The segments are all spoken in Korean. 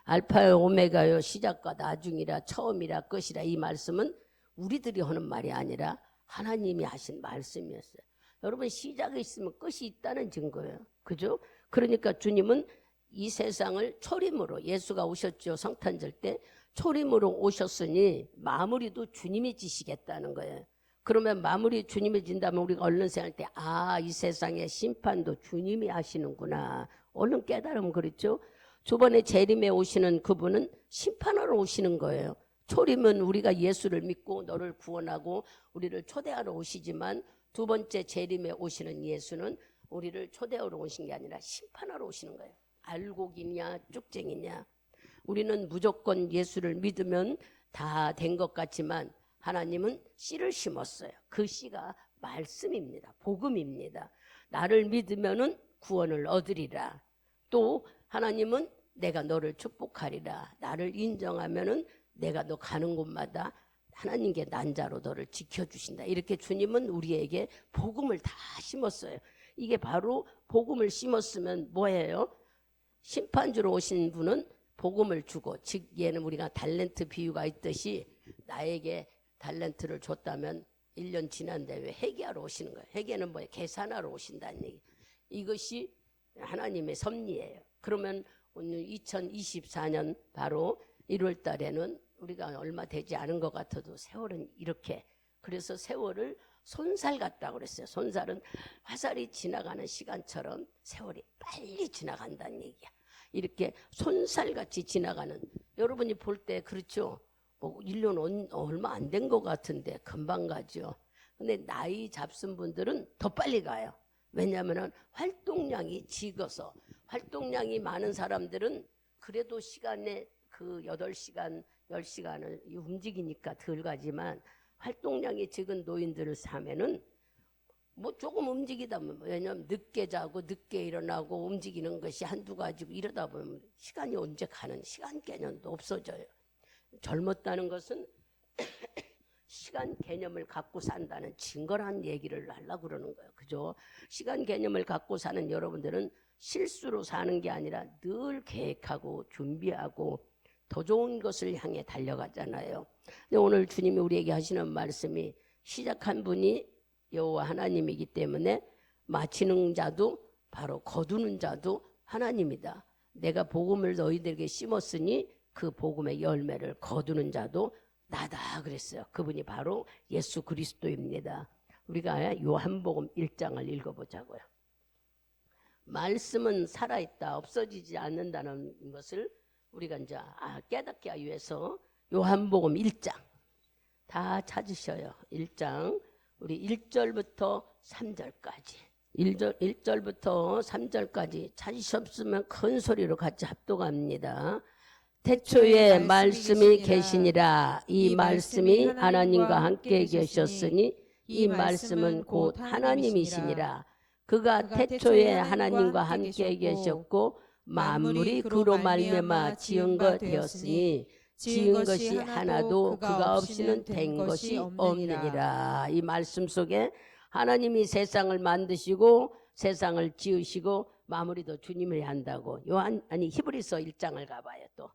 알파요 오메가요 시작과 나중이라 처음이라 끝이라 이 말씀은 우리들이 하는 말이 아니라 하나님이 하신 말씀이었어요. 여러분 시작이 있으면 끝이 있다는 증거예요. 그죠? 그러니까 주님은 이 세상을 초림으로 예수가 오셨죠. 성탄절 때 초림으로 오셨으니 마무리도 주님이 지시겠다는 거예요. 그러면 마무리 주님이 진다면 우리가 얼른 생각할 때 이 세상의 심판도 주님이 하시는구나. 얼른 깨달으면 그렇죠. 저번에 재림에 오시는 그분은 심판하러 오시는 거예요. 초림은 우리가 예수를 믿고 너를 구원하고 우리를 초대하러 오시지만 두 번째 재림에 오시는 예수는 우리를 초대하러 오신 게 아니라 심판하러 오시는 거예요. 알곡이냐 쭉쟁이냐. 우리는 무조건 예수를 믿으면 다 된 것 같지만 하나님은 씨를 심었어요. 그 씨가 말씀입니다. 복음입니다. 나를 믿으면은 구원을 얻으리라. 또 하나님은 내가 너를 축복하리라. 나를 인정하면은 내가 너 가는 곳마다 하나님께 난자로 너를 지켜주신다. 이렇게 주님은 우리에게 복음을 다 심었어요. 이게 바로 복음을 심었으면 뭐예요? 심판주로 오신 분은 복음을 주고, 즉 얘는 우리가 달란트 비유가 있듯이 나에게 달란트를 줬다면 1년 지난데 왜 회개하러 오시는 거예요? 회개는 뭐예요? 계산하러 오신다는 얘기. 이것이 하나님의 섭리예요. 그러면 오늘 2024년 바로 1월 달에는 우리가 얼마 되지 않은 것 같아도 세월은 이렇게, 그래서 세월을 손살 같다고 그랬어요. 손살은 화살이 지나가는 시간처럼 세월이 빨리 지나간다는 얘기야. 이렇게 손살같이 지나가는, 여러분이 볼 때 그렇죠? 뭐 1년 얼마 안 된 것 같은데 금방 가죠. 근데 나이 잡순 분들은 더 빨리 가요. 왜냐하면 활동량이 적어서. 활동량이 많은 사람들은 그래도 시간에 그 8시간, 10시간을 움직이니까 덜 가지만 활동량이 적은 노인들을 사면은 뭐 조금 움직이다 보면, 왜냐하면 늦게 자고 늦게 일어나고 움직이는 것이 한두 가지고 이러다 보면 시간이 언제 가는 시간 개념도 없어져요. 젊었다는 것은 시간 개념을 갖고 산다는 증거란 얘기를 하려고 그러는 거예요. 그죠? 시간 개념을 갖고 사는 여러분들은 실수로 사는 게 아니라 늘 계획하고 준비하고 더 좋은 것을 향해 달려가잖아요. 근데 오늘 주님이 우리에게 하시는 말씀이 시작한 분이 여호와 하나님이기 때문에 마치는 자도 바로 거두는 자도 하나님이다. 내가 복음을 너희들에게 심었으니 그 복음의 열매를 거두는 자도 나다 그랬어요. 그분이 바로 예수 그리스도입니다. 우리가 요한복음 1장을 읽어보자고요. 말씀은 살아있다, 없어지지 않는다는 것을 우리가 이제 깨닫기 위해서 요한복음 1장 다 찾으셔요. 1장 우리 1절부터 3절까지 1절부터 3절까지 찾으셨으면 큰 소리로 같이 합독합니다. 태초에 말씀이 계시니라. 이 말씀이 하나님과 함께 계셨으니 이 말씀은 곧 하나님이시니라. 그가 태초에 하나님과 함께 계셨고 만물이 그로 말미암아 지은 것 되었으니 지은 것이 하나도 그가 없이는 된 것이 없느니라. 이 말씀 속에 하나님이 세상을 만드시고 세상을 지으시고 마무리도 주님이 한다고. 히브리서 1장을 가봐요. 또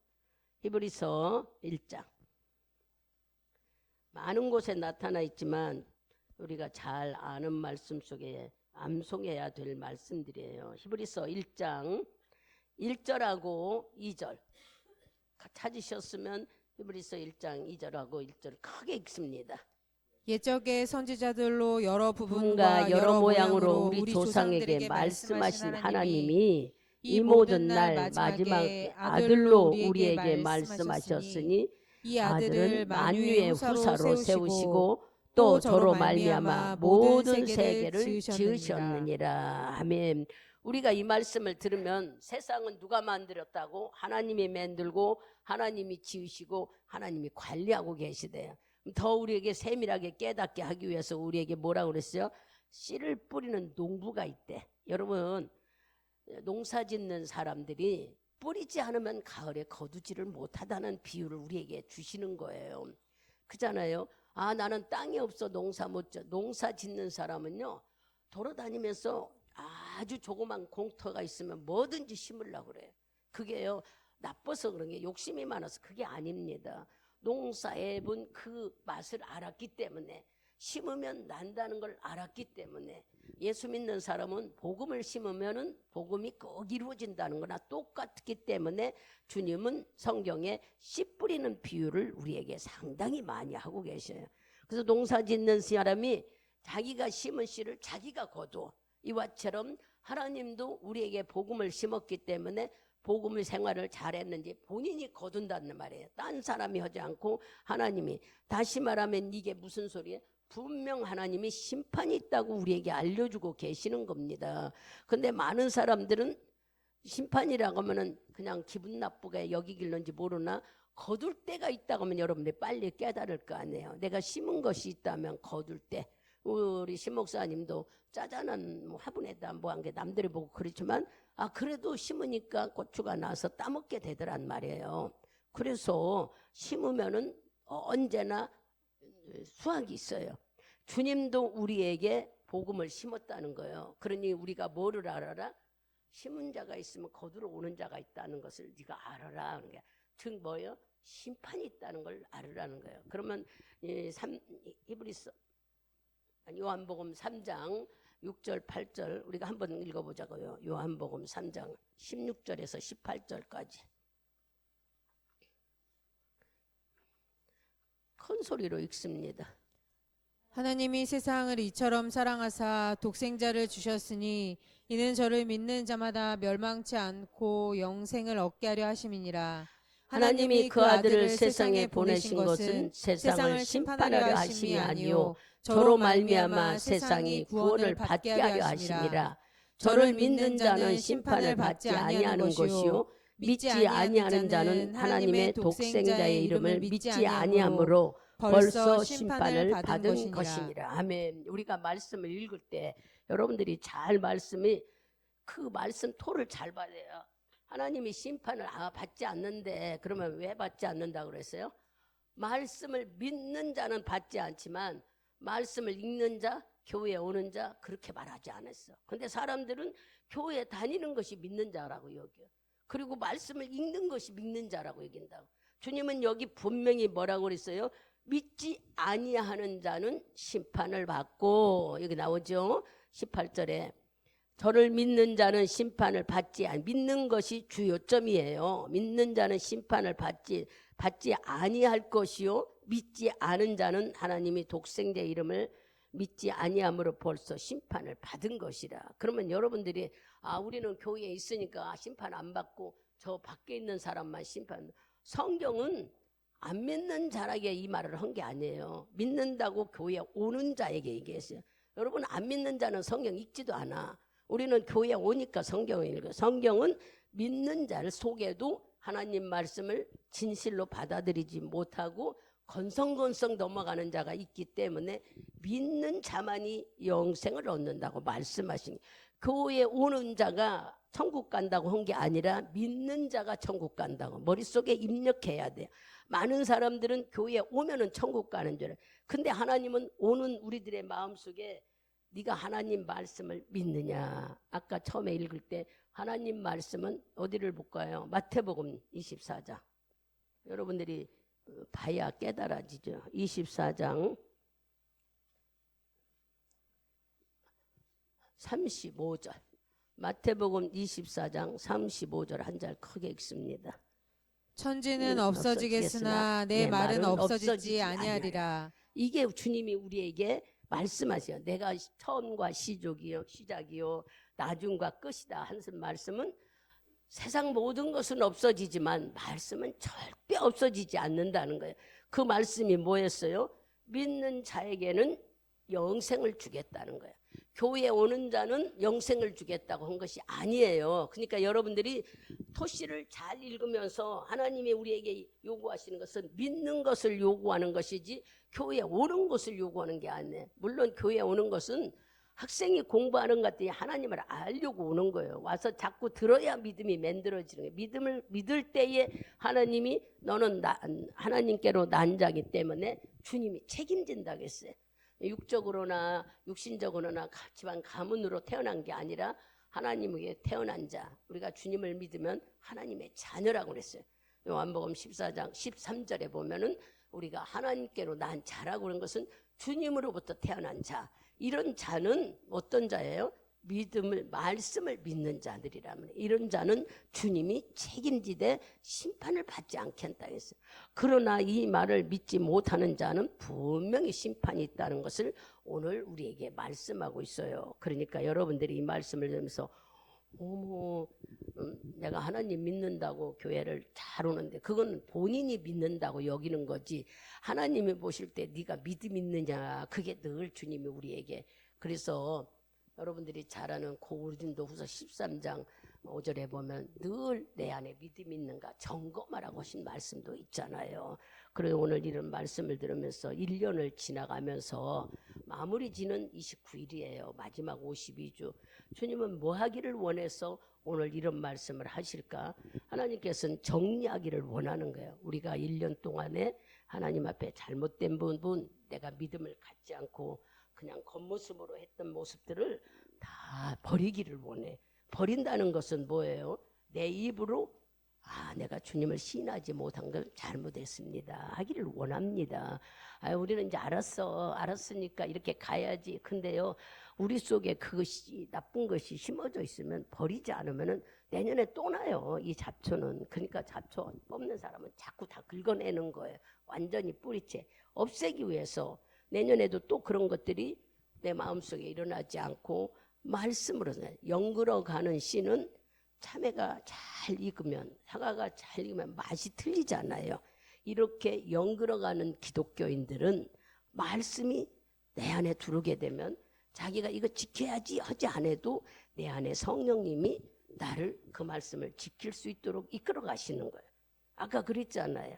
히브리서 1장 많은 곳에 나타나 있지만 우리가 잘 아는 말씀 속에 암송해야 될 말씀들이에요. 히브리서 1장 1절하고 2절 찾으셨으면 히브리서 1장 2절하고 1절 크게 읽습니다. 옛적의 선지자들로 여러 부분과 여러 모양으로 우리 조상에게 말씀하신 하나님이 이 모든 날 마지막 아들로 우리에게 말씀하셨으니 이 아들은 만유의 후사로 세우시고 또 저로 말미암아 모든 세계를 지으셨느니라. 아멘. 우리가 이 말씀을 들으면 세상은 누가 만들었다고? 하나님이 만들고 하나님이 지으시고 하나님이 관리하고 계시대요. 더 우리에게 세밀하게 깨닫게 하기 위해서 우리에게 뭐라고 그랬어요? 씨를 뿌리는 농부가 있대. 여러분, 농사 짓는 사람들이 뿌리지 않으면 가을에 거두지를 못하다는 비유를 우리에게 주시는 거예요. 그잖아요. 나는 땅이 없어 농사 못 져. 농사 짓는 사람은요, 돌아다니면서 아주 조그만 공터가 있으면 뭐든지 심으려고 그래요. 그게요, 나빠서 그런 게 욕심이 많아서 그게 아닙니다. 농사앱은 그 맛을 알았기 때문에 심으면 난다는 걸 알았기 때문에 예수 믿는 사람은 복음을 심으면은 복음이 꼭 이루어진다는 거나 똑같기 때문에 주님은 성경에 씨 뿌리는 비유를 우리에게 상당히 많이 하고 계셔요. 그래서 농사 짓는 사람이 자기가 심은 씨를 자기가 거둬. 이와처럼 하나님도 우리에게 복음을 심었기 때문에 복음의 생활을 잘했는지 본인이 거둔다는 말이에요. 딴 사람이 하지 않고 하나님이. 다시 말하면 이게 무슨 소리예요? 분명 하나님이 심판이 있다고 우리에게 알려주고 계시는 겁니다. 근데 많은 사람들은 심판이라고 하면은 그냥 기분 나쁘게 여기길는지 모르나 거둘 때가 있다고 하면 여러분들이 빨리 깨달을 거 아니에요. 내가 심은 것이 있다면 거둘 때. 우리 신목사님도 짜잔한 화분에다 뭐 한 게 남들이 보고 그렇지만 그래도 심으니까 고추가 나서 따먹게 되더란 말이에요. 그래서 심으면은 언제나 수확이 있어요. 주님도 우리에게 복음을 심었다는 거예요. 그러니 우리가 뭐를 알아라? 심은 자가 있으면 거두러 오는 자가 있다는 것을 네가 알아라 하는 게. 즉 뭐예요? 심판이 있다는 걸 알으라는 거예요. 그러면 요한복음 3장 6절 8절 우리가 한번 읽어보자고요. 요한복음 3장 16절에서 18절까지 큰 소리로 읽습니다. 하나님이 세상을 이처럼 사랑하사 독생자를 주셨으니 이는 저를 믿는 자마다 멸망치 않고 영생을 얻게 하려 하심이니라. 하나님이 그 아들을 세상에 보내신 것은 세상을 심판하려 하심이 아니요 저로 말미암아 세상이 구원을 받게 하려 하심이라. 저를 믿는 자는 심판을 받지 아니하는 것이요 믿지 아니하는 자는 하나님의 독생자의 이름을 믿지 아니하므로 벌써 심판을 받은 것이니라. 아멘. 우리가 말씀을 읽을 때 여러분들이 잘 그 말씀 토를 잘 받아요. 하나님이 심판을 받지 않는데 그러면 왜 받지 않는다고 그랬어요? 말씀을 믿는 자는 받지 않지만 말씀을 읽는 자, 교회에 오는 자 그렇게 말하지 않았어. 근데 사람들은 교회에 다니는 것이 믿는 자라고 여겨. 그리고 말씀을 읽는 것이 믿는 자라고 여긴다고. 주님은 여기 분명히 뭐라고 그랬어요? 믿지 아니하는 자는 심판을 받고, 여기 나오죠? 18절에 저를 믿는 자는 심판을 받지 믿는 것이 주요점이에요. 믿는 자는 심판을 받지 아니할 것이요 믿지 않은 자는 하나님이 독생자 이름을 믿지 아니함으로 벌써 심판을 받은 것이라. 그러면 여러분들이 우리는 교회에 있으니까 심판 안 받고 저 밖에 있는 사람만 심판. 성경은 안 믿는 자에게 이 말을 한 게 아니에요. 믿는다고 교회에 오는 자에게 얘기했어요. 여러분 안 믿는 자는 성경 읽지도 않아. 우리는 교회에 오니까 성경을 읽어요. 성경은 믿는 자를 속에도 하나님 말씀을 진실로 받아들이지 못하고 건성건성 넘어가는 자가 있기 때문에 믿는 자만이 영생을 얻는다고 말씀하신 교회에 오는 자가 천국 간다고 한 게 아니라 믿는 자가 천국 간다고 머릿속에 입력해야 돼요. 많은 사람들은 교회에 오면은 천국 가는 줄 알아요. 근데 하나님은 오는 우리들의 마음속에 네가 하나님 말씀을 믿느냐. 아까 처음에 읽을 때 하나님 말씀은 어디를 볼까요? 마태복음 24장. 여러분들이 봐야 깨달아지죠. 24장 35절. 마태복음 24장 35절 한 절 크게 읽습니다. 천지는 없어지겠으나 내 말은 없어지지 아니하리라. 이게 주님이 우리에게 말씀하세요. 내가 처음과 시작이요 나중과 끝이다 하는 말씀은 세상 모든 것은 없어지지만 말씀은 절대 없어지지 않는다는 거예요. 그 말씀이 뭐였어요? 믿는 자에게는 영생을 주겠다는 거예요. 교회에 오는 자는 영생을 주겠다고 한 것이 아니에요. 그러니까 여러분들이 토시를 잘 읽으면서 하나님이 우리에게 요구하시는 것은 믿는 것을 요구하는 것이지 교회에 오는 것을 요구하는 게 아니에요. 물론 교회에 오는 것은 학생이 공부하는 것 같더니 하나님을 알려고 오는 거예요. 와서 자꾸 들어야 믿음이 만들어지는 거예요. 믿음을 믿을 때에 하나님이 너는 하나님께로 난 자기 때문에 주님이 책임진다고 했어요. 육적으로나 육신적으로나 지만 가문으로 태어난 게 아니라 하나님에게 태어난 자, 우리가 주님을 믿으면 하나님의 자녀라고 그랬어요. 요한복음 14장 13절에 보면은 우리가 하나님께로 난 자라고 그런 것은 주님으로부터 태어난 자. 이런 자는 어떤 자예요? 말씀을 믿는 자들이라면 이런 자는 주님이 책임지되 심판을 받지 않겠다 했어요. 그러나 이 말을 믿지 못하는 자는 분명히 심판이 있다는 것을 오늘 우리에게 말씀하고 있어요. 그러니까 여러분들이 이 말씀을 들으면서 어머, 내가 하나님 믿는다고 교회를 잘 오는데 그건 본인이 믿는다고 여기는 거지, 하나님이 보실 때 네가 믿음 있느냐, 그게 늘 주님이 우리에게. 그래서 여러분들이 잘 아는 고린도후서 13장 5절에 보면 늘 내 안에 믿음이 있는가 점검하라고 하신 말씀도 있잖아요. 그래서 오늘 이런 말씀을 들으면서 1년을 지나가면서 마무리 지는 29일이에요. 마지막 52주. 주님은 뭐 하기를 원해서 오늘 이런 말씀을 하실까? 하나님께서는 정리하기를 원하는 거예요. 우리가 1년 동안에 하나님 앞에 잘못된 부분, 내가 믿음을 갖지 않고 그냥 겉모습으로 했던 모습들을 다 버리기를 원해. 버린다는 것은 뭐예요? 내 입으로 내가 주님을 신하지 못한 걸 잘못했습니다 하기를 원합니다. 우리는 이제 알았으니까 이렇게 가야지. 근데요, 우리 속에 그것이 나쁜 것이 심어져 있으면 버리지 않으면은 내년에 또 나요, 이 잡초는. 그러니까 잡초 뽑는 사람은 자꾸 다 긁어내는 거예요. 완전히 뿌리채 없애기 위해서. 내년에도 또 그런 것들이 내 마음속에 일어나지 않고 말씀으로 연그러가는 씨는 참외가 잘 익으면, 사과가 잘 익으면 맛이 틀리잖아요. 이렇게 연그러가는 기독교인들은 말씀이 내 안에 들어오게 되면 자기가 이거 지켜야지 하지 않아도 내 안에 성령님이 나를 그 말씀을 지킬 수 있도록 이끌어 가시는 거예요. 아까 그랬잖아요.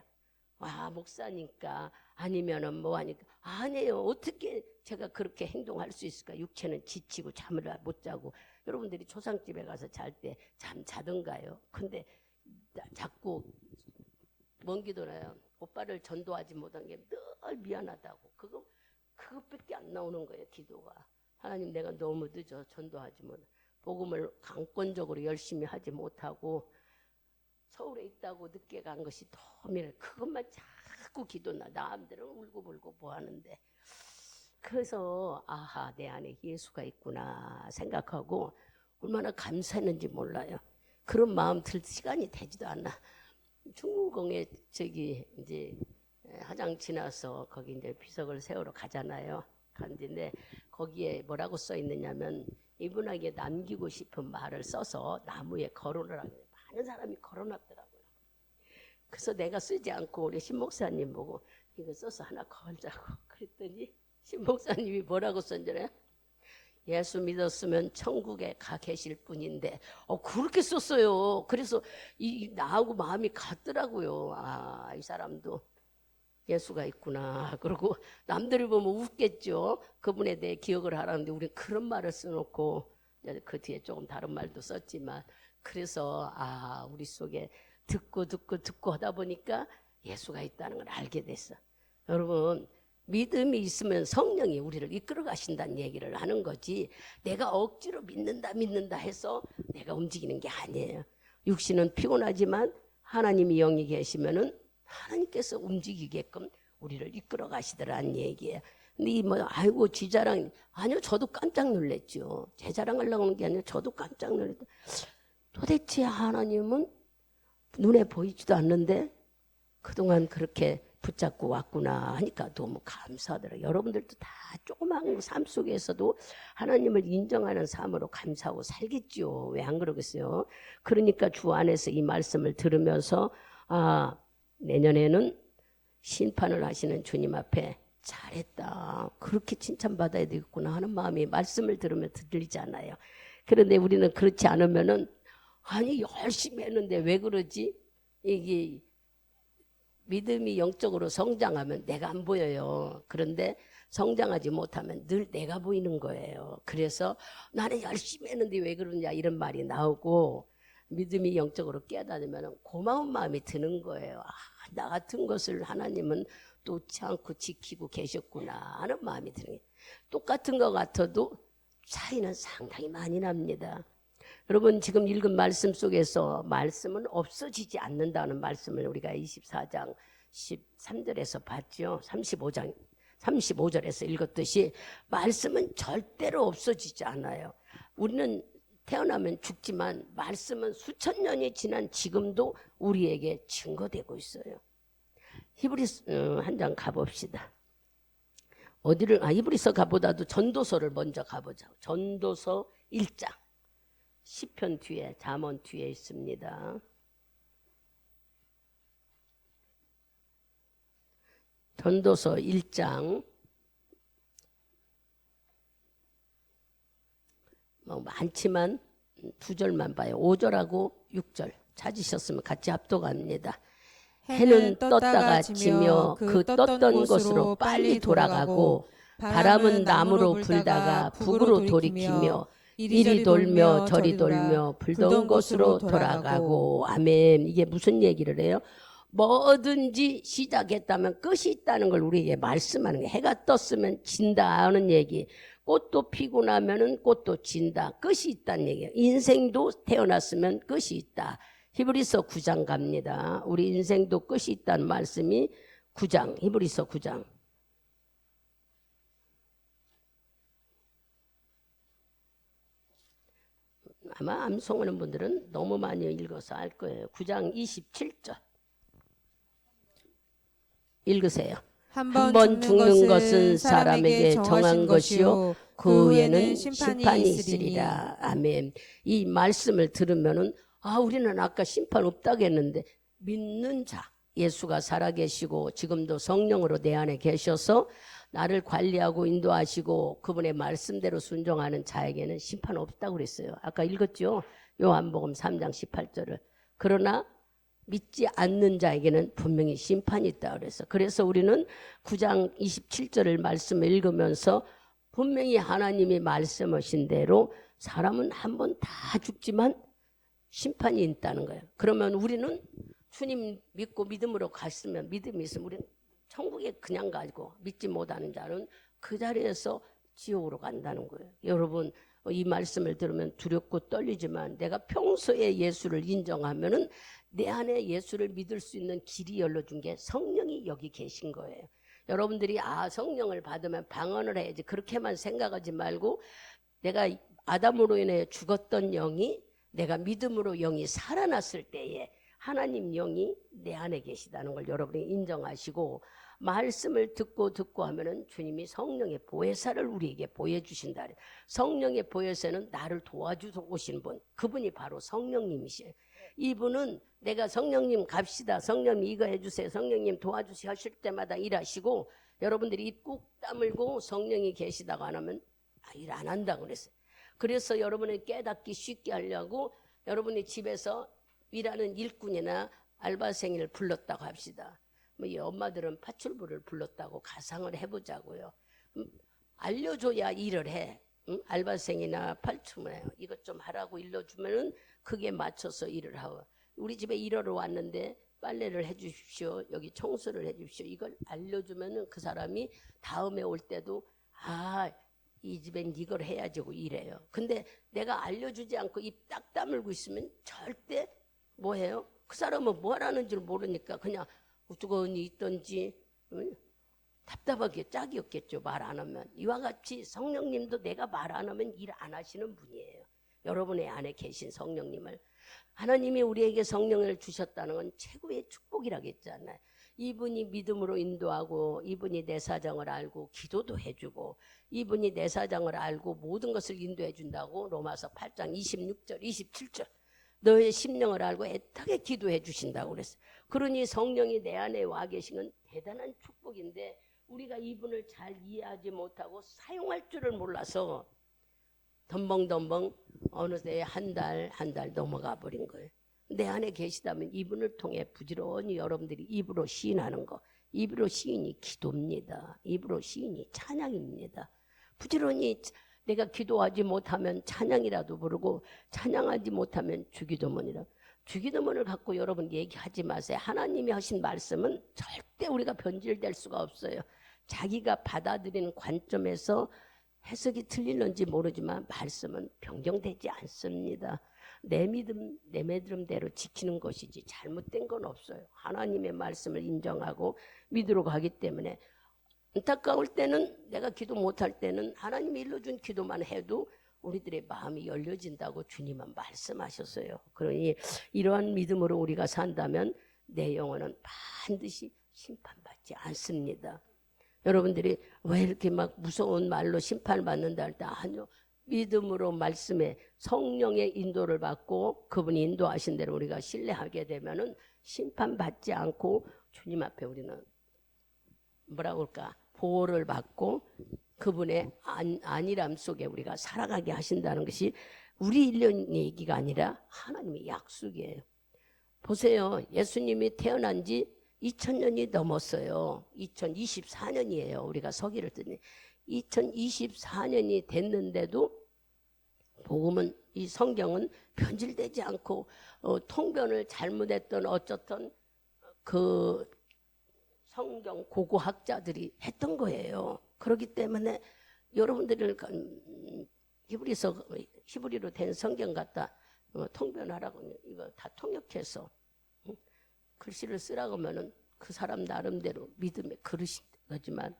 목사니까 아니면은 뭐 하니까. 아니에요. 어떻게 제가 그렇게 행동할 수 있을까? 육체는 지치고 잠을 못 자고. 여러분들이 초상집에 가서 잘 때 잠 자던가요? 근데 자꾸 먼 기도나요. 오빠를 전도하지 못한 게 늘 미안하다고. 그것밖에 안 나오는 거예요, 기도가. 하나님, 내가 너무 늦어 전도하지 못, 복음을 강권적으로 열심히 하지 못하고 서울에 있다고 늦게 간 것이 더 미안해. 그것만 자꾸 기도나. 남들은 울고불고 뭐 하는데. 그래서 내 안에 예수가 있구나 생각하고 얼마나 감사했는지 몰라요. 그런 마음 들 시간이 되지도 않아. 중공에 이제 화장 지나서 거기 이제 비석을 세우러 가잖아요. 근데 거기에 뭐라고 써 있느냐면 이분에게 남기고 싶은 말을 써서 나무에 걸어놓으라고. 많은 사람이 걸어놨더라고요. 그래서 내가 쓰지 않고 우리 신목사님 보고 이거 써서 하나 걸자고 그랬더니 신목사님이 뭐라고 썼잖아요. 예수 믿었으면 천국에 가 계실 분인데 그렇게 썼어요. 그래서 나하고 마음이 같더라고요. 이 사람도 예수가 있구나. 그리고 남들이 보면 웃겠죠. 그분에 대해 기억을 하라는데 우리 그런 말을 써놓고 그 뒤에 조금 다른 말도 썼지만, 그래서 우리 속에 듣고 하다 보니까 예수가 있다는 걸 알게 됐어. 여러분, 믿음이 있으면 성령이 우리를 이끌어 가신다는 얘기를 하는 거지, 내가 억지로 믿는다 해서 내가 움직이는 게 아니에요. 육신은 피곤하지만 하나님이 영이 계시면은 하나님께서 움직이게끔 우리를 이끌어 가시더라는 얘기예요. 근데 아이고 지 자랑, 아니요, 저도 깜짝 놀랐죠. 제 자랑하려고 하는 게 아니라 저도 깜짝 놀랐죠. 도대체 하나님은 눈에 보이지도 않는데 그동안 그렇게 붙잡고 왔구나 하니까 너무 감사하더라고요. 여러분들도 다 조그마한 삶 속에서도 하나님을 인정하는 삶으로 감사하고 살겠죠. 왜 안 그러겠어요? 그러니까 주 안에서 이 말씀을 들으면서 내년에는 심판을 하시는 주님 앞에 잘했다, 그렇게 칭찬받아야 되겠구나 하는 마음이 말씀을 들으면 들리잖아요. 그런데 우리는 그렇지 않으면은 열심히 했는데 왜 그러지? 이게 믿음이 영적으로 성장하면 내가 안 보여요. 그런데 성장하지 못하면 늘 내가 보이는 거예요. 그래서 나는 열심히 했는데 왜 그러냐 이런 말이 나오고, 믿음이 영적으로 깨닫으면 고마운 마음이 드는 거예요. 나 같은 것을 하나님은 놓지 않고 지키고 계셨구나 하는 마음이 드는 거예요. 똑같은 것 같아도 차이는 상당히 많이 납니다. 여러분 지금 읽은 말씀 속에서 말씀은 없어지지 않는다는 말씀을 우리가 24장 13절에서 봤죠. 35절에서 읽었듯이 말씀은 절대로 없어지지 않아요. 우리는 태어나면 죽지만 말씀은 수천 년이 지난 지금도 우리에게 증거되고 있어요. 히브리서 한 장 가봅시다. 히브리서 가보다도 전도서를 먼저 가보자. 전도서 1장. 시편 뒤에, 잠언 뒤에 있습니다. 전도서 1장. 많지만 두 절만 봐요. 5절하고 6절 찾으셨으면 같이 합독합니다. 해는 떴다가 지며 그 떴던 곳으로 빨리 돌아가고 바람은 남으로 불다가 북으로 돌이키며 이리 돌며 저리 돌며 불던 곳으로 돌아가고. 아멘. 이게 무슨 얘기를 해요? 뭐든지 시작했다면 끝이 있다는 걸 우리에게 말씀하는 거예요. 해가 떴으면 진다 하는 얘기. 꽃도 피고 나면은 꽃도 진다. 끝이 있다는 얘기예요. 인생도 태어났으면 끝이 있다. 히브리서 9장 갑니다. 우리 인생도 끝이 있다는 말씀이 9장, 히브리서 9장. 아마 암송하는 분들은 너무 많이 읽어서 알 거예요. 9장 27절. 읽으세요. 한 번 죽는 것은 사람에게 정한 것이요 그 후에는 심판이 있으리라. 아멘. 이 말씀을 들으면은 우리는 아까 심판 없다고 했는데 믿는 자, 예수가 살아계시고 지금도 성령으로 내 안에 계셔서 나를 관리하고 인도하시고 그분의 말씀대로 순종하는 자에게는 심판 없다고 그랬어요. 아까 읽었죠? 요한복음 3장 18절을. 그러나 믿지 않는 자에게는 분명히 심판이 있다 그랬어. 그래서 우리는 9장 27절을 말씀을 읽으면서 분명히 하나님이 말씀하신 대로 사람은 한 번 다 죽지만 심판이 있다는 거예요. 그러면 우리는 주님 믿고 믿음으로 갔으면, 믿음이 있으면 우리는 천국에 그냥 가고, 믿지 못하는 자는 그 자리에서 지옥으로 간다는 거예요. 여러분 이 말씀을 들으면 두렵고 떨리지만 내가 평소에 예수를 인정하면은 내 안에 예수를 믿을 수 있는 길이 열려준 게 성령이 여기 계신 거예요. 여러분들이 성령을 받으면 방언을 해야지 그렇게만 생각하지 말고, 내가 아담으로 인해 죽었던 영이 내가 믿음으로 영이 살아났을 때에 하나님 영이 내 안에 계시다는 걸 여러분이 인정하시고, 말씀을 듣고 하면은 주님이 성령의 보혜사를 우리에게 보여주신다. 성령의 보혜사는 나를 도와주러 오신 분, 그분이 바로 성령님이시에요. 이분은 내가 성령님 갑시다, 성령님 이거 해주세요, 성령님 도와주세요 하실 때마다 일하시고, 여러분들이 입 꾹 다물고 성령이 계시다고 안 하면 일 안 한다고 그랬어요. 그래서 여러분이 깨닫기 쉽게 하려고 여러분이 집에서 일하는 일꾼이나 알바생을 불렀다고 합시다. 이 엄마들은 파출부를 불렀다고 가상을 해보자고요. 알려줘야 일을 해. 알바생이나 파출부나 이것 좀 하라고 일러주면은 그게 맞춰서 일을 하고, 우리 집에 일하러 왔는데 빨래를 해주십시오, 여기 청소를 해주십시오, 이걸 알려주면은 그 사람이 다음에 올 때도 이 집엔 이걸 해야지 고 이래요. 근데 내가 알려주지 않고 입 딱 다물고 있으면 절대 뭐해요? 그 사람은 뭐 하라는 줄 모르니까 그냥 두꺼운 일 있던지 답답하게 짝이 없겠죠, 말 안 하면. 이와 같이 성령님도 내가 말 안 하면 일 안 하시는 분이에요. 여러분의 안에 계신 성령님을, 하나님이 우리에게 성령을 주셨다는 건 최고의 축복이라고 했잖아요. 이분이 믿음으로 인도하고, 이분이 내 사정을 알고 기도도 해주고, 이분이 내 사정을 알고 모든 것을 인도해 준다고 로마서 8장 26절 27절 너의 심령을 알고 애타게 기도해 주신다고 그랬어요. 그러니 성령이 내 안에 와 계신 건 대단한 축복인데, 우리가 이분을 잘 이해하지 못하고 사용할 줄을 몰라서 덤벙덤벙 어느새 한 달 넘어가 버린 거예요. 내 안에 계시다면 이분을 통해 부지런히 여러분들이 입으로 시인하는 거, 입으로 시인이 기도입니다. 입으로 시인이 찬양입니다. 부지런히 내가 기도하지 못하면 찬양이라도 부르고, 찬양하지 못하면 주기도문이라. 주기도문을 갖고 여러분 얘기하지 마세요. 하나님이 하신 말씀은 절대 우리가 변질될 수가 없어요. 자기가 받아들이는 관점에서 해석이 틀릴는지 모르지만 말씀은 변경되지 않습니다. 내 믿음, 내 믿음대로 지키는 것이지 잘못된 건 없어요. 하나님의 말씀을 인정하고 믿으러 가기 때문에 안타까울 때는 내가 기도 못할 때는 하나님이 일러준 기도만 해도 우리들의 마음이 열려진다고 주님은 말씀하셨어요. 그러니 이러한 믿음으로 우리가 산다면 내 영혼은 반드시 심판받지 않습니다. 여러분들이 왜 이렇게 막 무서운 말로 심판을 받는다 할 때 아니요. 믿음으로 말씀에 성령의 인도를 받고 그분이 인도하신 대로 우리가 신뢰하게 되면은 심판받지 않고 주님 앞에 우리는 뭐라고 할까? 보호를 받고 그분의 안일함 속에 우리가 살아가게 하신다는 것이 우리 일련 얘기가 아니라 하나님의 약속이에요. 보세요. 예수님이 태어난 지 2000년이 넘었어요. 2024년이에요. 우리가 서기를 뜨니 2024년이 됐는데도 복음은 이 성경은 변질되지 않고 통변을 잘못했던 어쩌던 그 성경 고고학자들이 했던 거예요. 그렇기 때문에 여러분들을 히브리로 된 성경 갖다 통변하라고 이거 다 통역해서 글씨를 쓰라고 하면은 그 사람 나름대로 믿음의 그릇인 거지만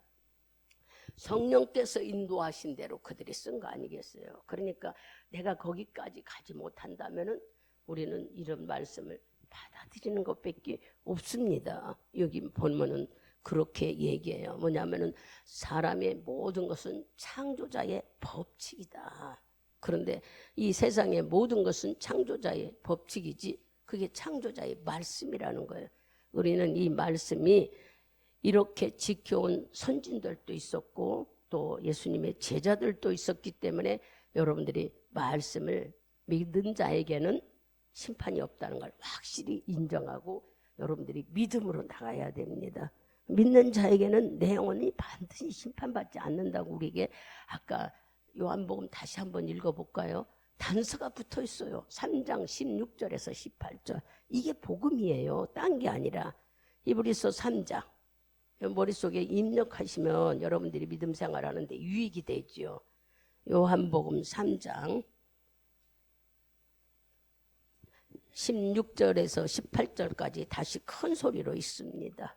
성령께서 인도하신 대로 그들이 쓴 거 아니겠어요. 그러니까 내가 거기까지 가지 못한다면은 우리는 이런 말씀을 받아들이는 것밖에 없습니다. 여기 보면은 그렇게 얘기해요. 뭐냐면은 사람의 모든 것은 창조자의 법칙이다. 그런데 이 세상의 모든 것은 창조자의 법칙이지 그게 창조자의 말씀이라는 거예요. 우리는 이 말씀이 이렇게 지켜온 선진들도 있었고 또 예수님의 제자들도 있었기 때문에 여러분들이 말씀을 믿는 자에게는 심판이 없다는 걸 확실히 인정하고 여러분들이 믿음으로 나가야 됩니다. 믿는 자에게는 내 영혼이 반드시 심판받지 않는다고 우리에게 아까 요한복음 다시 한번 읽어볼까요? 단서가 붙어 있어요. 3장 16절에서 18절. 이게 복음이에요. 딴 게 아니라. 히브리서 3장. 머릿속에 입력하시면 여러분들이 믿음 생활하는데 유익이 되죠. 요한복음 3장 16절에서 18절까지 다시 큰 소리로 읽습니다.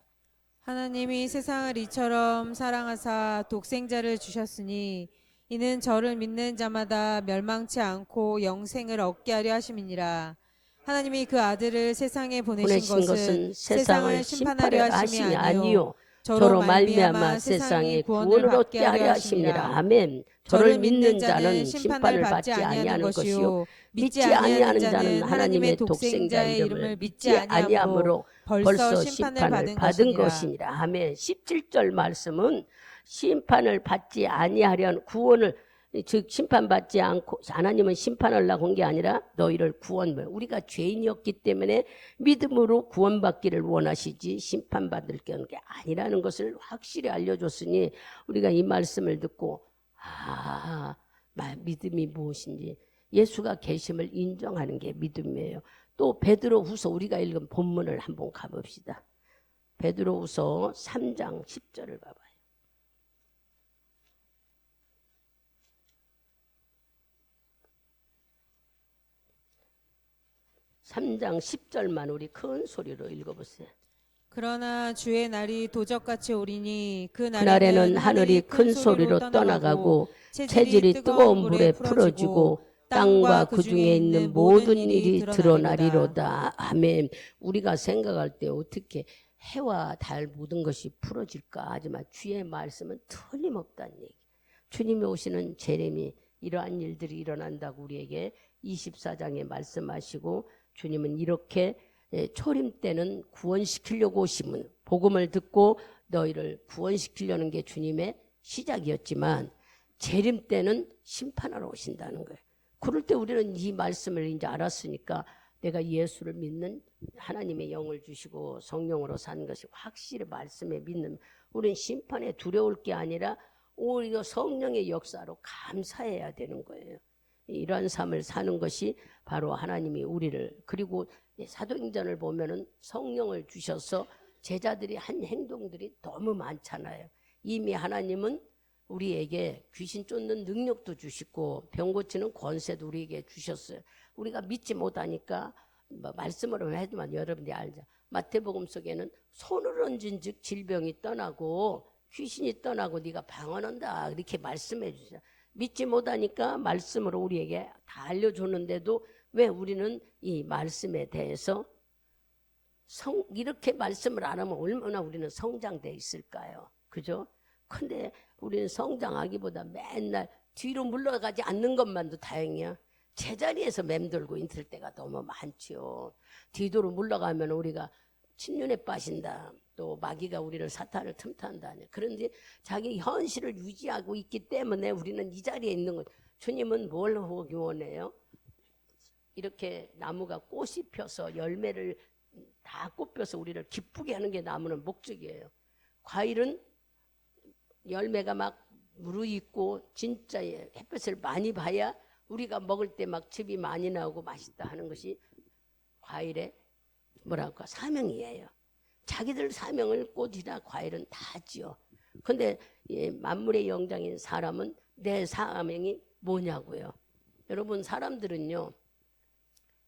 하나님이 세상을 이처럼 사랑하사 독생자를 주셨으니 이는 저를 믿는 자마다 멸망치 않고 영생을 얻게 하려 하심이니라. 하나님이 그 아들을 세상에 보내신 것은 세상을 심판하려 하심이 아니요 저로 말미암아 세상이 구원을 얻게 하려 하심이라. 아멘. 저를 믿는 자는 심판을 받지 아니하는 것이요 믿지 아니하는 자는 하나님의 독생자의 이름을 믿지 아니하므로 벌써 심판을 받은 것이니라. 아멘. 17절 말씀은 심판을 받지 아니하려는 구원을 즉 심판받지 않고 하나님은 심판하려고 한 게 아니라 너희를 우리가 죄인이었기 때문에 믿음으로 구원받기를 원하시지 심판받을 게 아니라는 것을 확실히 알려줬으니 우리가 이 말씀을 듣고 믿음이 무엇인지 예수가 계심을 인정하는 게 믿음이에요. 또 베드로후서 우리가 읽은 본문을 한번 가봅시다. 베드로후서 3장 10절을 봐봐요. 3장 10절만 우리 큰 소리로 읽어보세요. 그러나 주의 날이 도적같이 오리니 그날에는 하늘이 큰 소리로 떠나가고 체질이 뜨거운 불에 풀어지고 땅과 그 중에 있는 모든 일이 드러나리로다. 아멘. 우리가 생각할 때 어떻게 해와 달 모든 것이 풀어질까 하지만 주의 말씀은 틀림없다는 얘기. 주님이 오시는 재림이 이러한 일들이 일어난다고 우리에게 24장에 말씀하시고 주님은 이렇게 초림 때는 구원시키려고 오시면 복음을 듣고 너희를 구원시키려는 게 주님의 시작이었지만 재림 때는 심판하러 오신다는 거예요. 그럴 때 우리는 이 말씀을 이제 알았으니까 내가 예수를 믿는 하나님의 영을 주시고 성령으로 산 것이 확실히 말씀에 믿는 우리는 심판에 두려울 게 아니라 오히려 성령의 역사로 감사해야 되는 거예요. 이러한 삶을 사는 것이 바로 하나님이 우리를 그리고 사도행전을 보면은 성령을 주셔서 제자들이 한 행동들이 너무 많잖아요. 이미 하나님은 우리에게 귀신 쫓는 능력도 주시고 병 고치는 권세도 우리에게 주셨어요. 우리가 믿지 못하니까 말씀으로 해도만 여러분들이 알죠. 마태복음 속에는 손을 얹은 즉 질병이 떠나고 귀신이 떠나고 네가 방언한다 이렇게 말씀해 주세요. 믿지 못하니까 말씀으로 우리에게 다 알려줬는데도 왜 우리는 이 말씀에 대해서 이렇게 말씀을 안 하면 얼마나 우리는 성장돼 있을까요? 그죠? 근데 우리는 성장하기보다 맨날 뒤로 물러가지 않는 것만도 다행이야. 제자리에서 맴돌고 있을 때가 너무 많죠. 뒤로 물러가면 우리가 침륜에 빠진다. 또 마귀가 우리를 사탄을 틈탄다. 그런데 자기 현실을 유지하고 있기 때문에 우리는 이 자리에 있는 거예요. 주님은 뭘 하기 원해요? 이렇게 나무가 꽃이 펴서 열매를 다 꽃펴서 우리를 기쁘게 하는 게 나무는 목적이에요. 과일은 열매가 막 무르익고 진짜 햇볕을 많이 봐야 우리가 먹을 때 막 즙이 많이 나오고 맛있다 하는 것이 과일의 뭐랄까 사명이에요. 자기들 사명을 꽃이나 과일은 다 하지요. 근데 만물의 영장인 사람은 내 사명이 뭐냐고요. 여러분 사람들은요.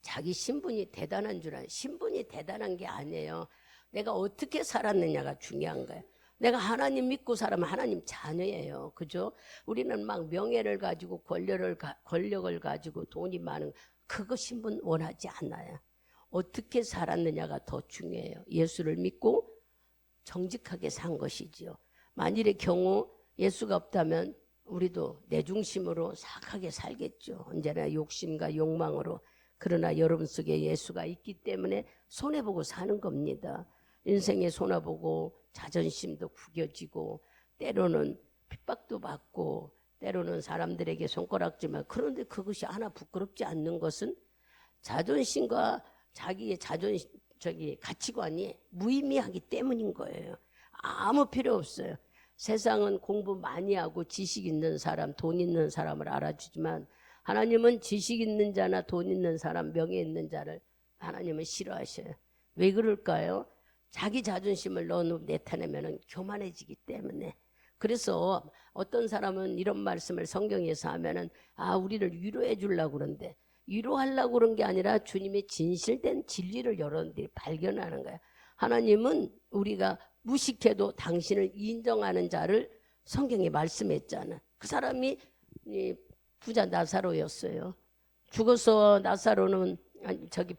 자기 신분이 대단한 줄 알아요. 신분이 대단한 게 아니에요. 내가 어떻게 살았느냐가 중요한 거예요. 내가 하나님 믿고 살면 하나님 자녀예요. 그죠? 우리는 막 명예를 가지고 권력을 가지고 돈이 많은 그거 신분 원하지 않아요. 어떻게 살았느냐가 더 중요해요. 예수를 믿고 정직하게 산 것이지요. 만일의 경우 예수가 없다면 우리도 내 중심으로 사악하게 살겠죠. 언제나 욕심과 욕망으로. 그러나 여러분 속에 예수가 있기 때문에 손해보고 사는 겁니다. 인생에 손해보고 자존심도 구겨지고 때로는 핍박도 받고 때로는 사람들에게 손가락질만 그런데 그것이 하나 부끄럽지 않는 것은 자존심과 자기의 가치관이 무의미하기 때문인 거예요. 아무 필요 없어요. 세상은 공부 많이 하고 지식 있는 사람, 돈 있는 사람을 알아주지만 하나님은 지식 있는 자나 돈 있는 사람, 명예 있는 자를 하나님은 싫어하셔요. 왜 그럴까요? 자기 자존심을 너무 내타내면 교만해지기 때문에. 그래서 어떤 사람은 이런 말씀을 성경에서 하면은 우리를 위로해 주려고 그러는데 위로하려고 그런 게 아니라 주님의 진실된 진리를 여러분들이 발견하는 거예요. 하나님은 우리가 무식해도 당신을 인정하는 자를 성경에 말씀했잖아. 그 사람이 부자 나사로였어요. 죽어서 나사로는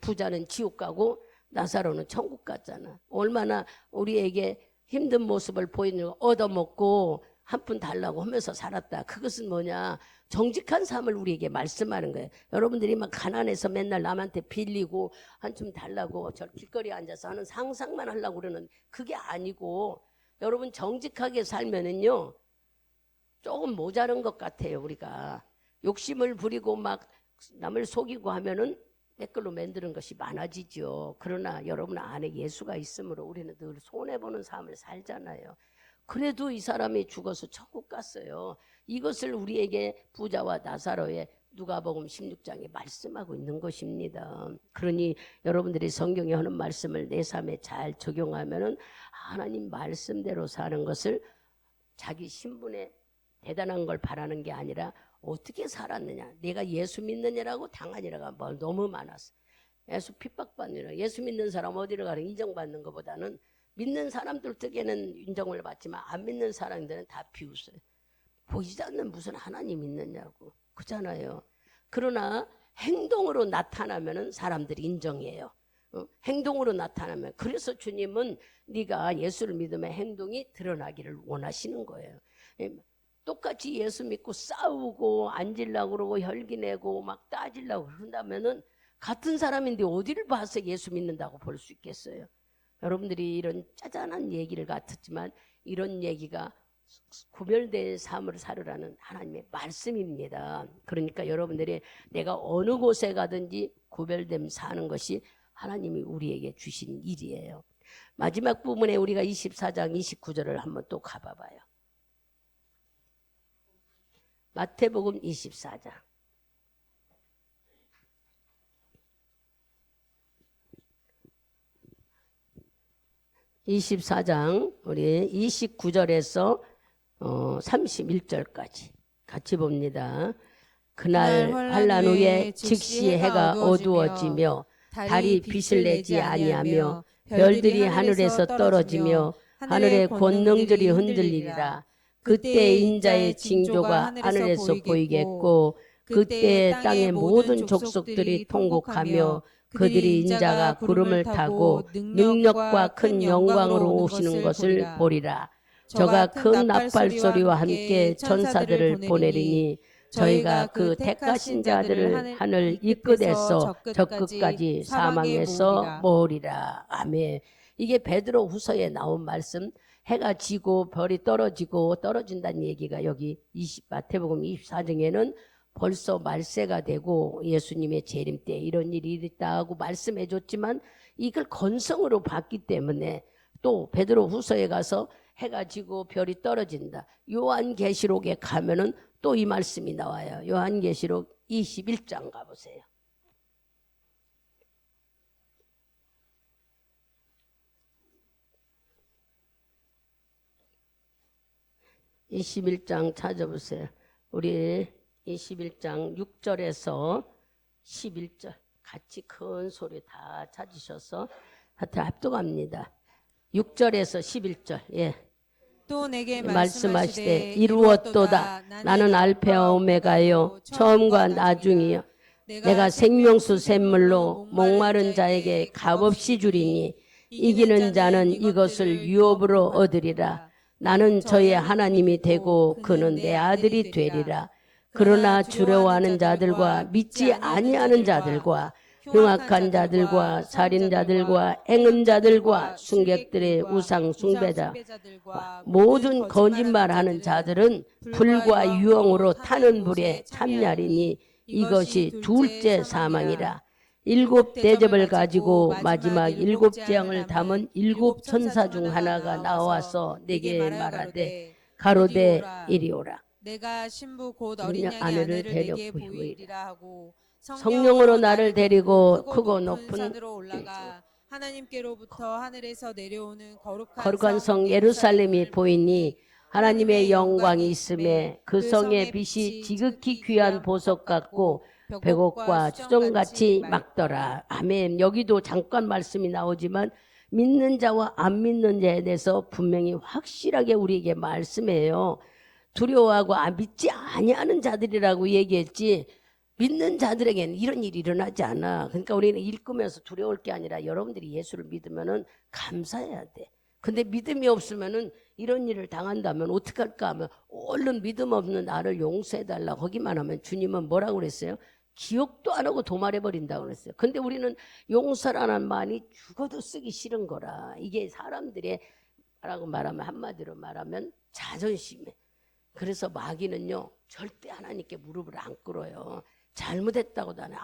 부자는 지옥 가고 나사로는 천국 갔잖아. 얼마나 우리에게 힘든 모습을 보이는 거 얻어먹고 한 푼 달라고 하면서 살았다. 그것은 뭐냐? 정직한 삶을 우리에게 말씀하는 거예요. 여러분들이 막 가난해서 맨날 남한테 빌리고 한 푼 달라고 저 길거리에 앉아서 하는 상상만 하려고 그러는 그게 아니고 여러분 정직하게 살면은요 조금 모자란 것 같아요. 우리가 욕심을 부리고 막 남을 속이고 하면은 댓글로 만드는 것이 많아지죠. 그러나 여러분 안에 예수가 있으므로 우리는 늘 손해보는 삶을 살잖아요. 그래도 이 사람이 죽어서 천국 갔어요. 이것을 우리에게 부자와 나사로의 누가복음 16장에 말씀하고 있는 것입니다. 그러니 여러분들이 성경에 하는 말씀을 내 삶에 잘 적용하면은 하나님 말씀대로 사는 것을 자기 신분에 대단한 걸 바라는 게 아니라 어떻게 살았느냐. 내가 예수 믿느냐라고 당하니라가 뭐 너무 많았어. 예수 핍박받느냐. 예수 믿는 사람 어디를 가든 인정받는 것보다는 믿는 사람들 쪽에는 인정을 받지만 안 믿는 사람들은 다 비웃어요. 보이지 않는 무슨 하나님 있느냐고. 그잖아요. 그러나 행동으로 나타나면 사람들이 인정해요. 행동으로 나타나면. 그래서 주님은 네가 예수를 믿으면 행동이 드러나기를 원하시는 거예요. 똑같이 예수 믿고 싸우고 앉으려고 그러고 혈기내고 막 따지려고 그런다면은 같은 사람인데 어디를 봐서 예수 믿는다고 볼 수 있겠어요? 여러분들이 이런 짜잔한 얘기를 같았지만 이런 얘기가 구별된 삶을 살으라는 하나님의 말씀입니다. 그러니까 여러분들이 내가 어느 곳에 가든지 구별됨 사는 것이 하나님이 우리에게 주신 일이에요. 마지막 부분에 우리가 24장 29절을 한번 또 가봐봐요. 마태복음 24장 24장 우리 29절에서 31절까지 같이 봅니다. 그날 그날 환란 후에 즉시 해가 어두워지며 어두워지며 달이 빛을 내지 아니하며 별들이 하늘에서 떨어지며 하늘의 권능들이 흔들리리라. 그때 인자의 징조가 하늘에서 보이겠고 그때 땅의 모든 족속들이 통곡하며 그들이 인자가 구름을 타고 능력과 큰 영광으로 오시는 것을 보리라. 저가 큰 나팔 소리와 함께 천사들을 보내리니 저희가 그 택하신 자들을 하늘 이 끝에서 저 끝까지 사망에서 모으리라. 아멘. 이게 베드로 후서에 나온 말씀. 해가 지고 별이 떨어지고 떨어진다는 얘기가 여기 마태복음 24장에는 벌써 말세가 되고 예수님의 재림 때 이런 일이 있다고 말씀해 줬지만 이걸 건성으로 봤기 때문에 또 베드로 후서에 가서 해가 지고 별이 떨어진다. 요한계시록에 가면은 또 이 말씀이 나와요. 요한계시록 21장 가보세요. 21장 찾아보세요. 우리 21장 6절에서 11절 같이 큰 소리 다 찾으셔서 하여튼 합독합니다. 6절에서 11절. 예. 또 내게 말씀하시되 이루었도다. 나는 알파와 오메가요 처음과 나중이요 내가 생명수 샘물로 목마른 자에게 값없이 주리니 이기는 자는 이것을 유업으로 얻으리라. 나는 저의 하나님이 되고 그는 내 아들이 되리라. 그러나 두려워하는 자들과 믿지 아니하는 자들과 흉악한 자들과 살인자들과 행음자들과 순객들의 우상 숭배자와 모든 거짓말하는 자들은 불과 유황으로 타는 불에 참냐리니 이것이 둘째 사망이라. 일곱 대접을 가지고 마지막 일곱 재앙을 담은 일곱 천사 중 하나가 나와서 내게 말하되 가로되 이리 오라. 내가 신부 곧 어린 우리는 양의 아내를 아내를 데려 내게 보이리라. 보이리라 하고 성령으로 나를 데리고 크고 높은 산으로 올라가 하나님께로부터 하늘에서 내려오는 거룩한 성 예루살렘이 보이니 하나님의 영광이 있음에 그 성의 빛이 지극히 귀한 보석 같고 백옥과 수정같이 막더라. 아멘. 여기도 잠깐 말씀이 나오지만 믿는 자와 안 믿는 자에 대해서 분명히 확실하게 우리에게 말씀해요. 두려워하고 믿지 아니하는 자들이라고 얘기했지 믿는 자들에게는 이런 일이 일어나지 않아. 그러니까 우리는 읽으면서 두려울 게 아니라 여러분들이 예수를 믿으면은 감사해야 돼. 근데 믿음이 없으면은 이런 일을 당한다면 어떡할까 하면 얼른 믿음 없는 나를 용서해달라 거기만 하면 주님은 뭐라고 그랬어요? 기억도 안 하고 도말해버린다고 그랬어요. 근데 우리는 용서라는 말이 죽어도 쓰기 싫은 거라. 이게 사람들의 라고 말하면 한마디로 말하면 자존심에. 그래서 마귀는요 절대 하나님께 무릎을 안 꿇어요. 잘못했다고도 안 해.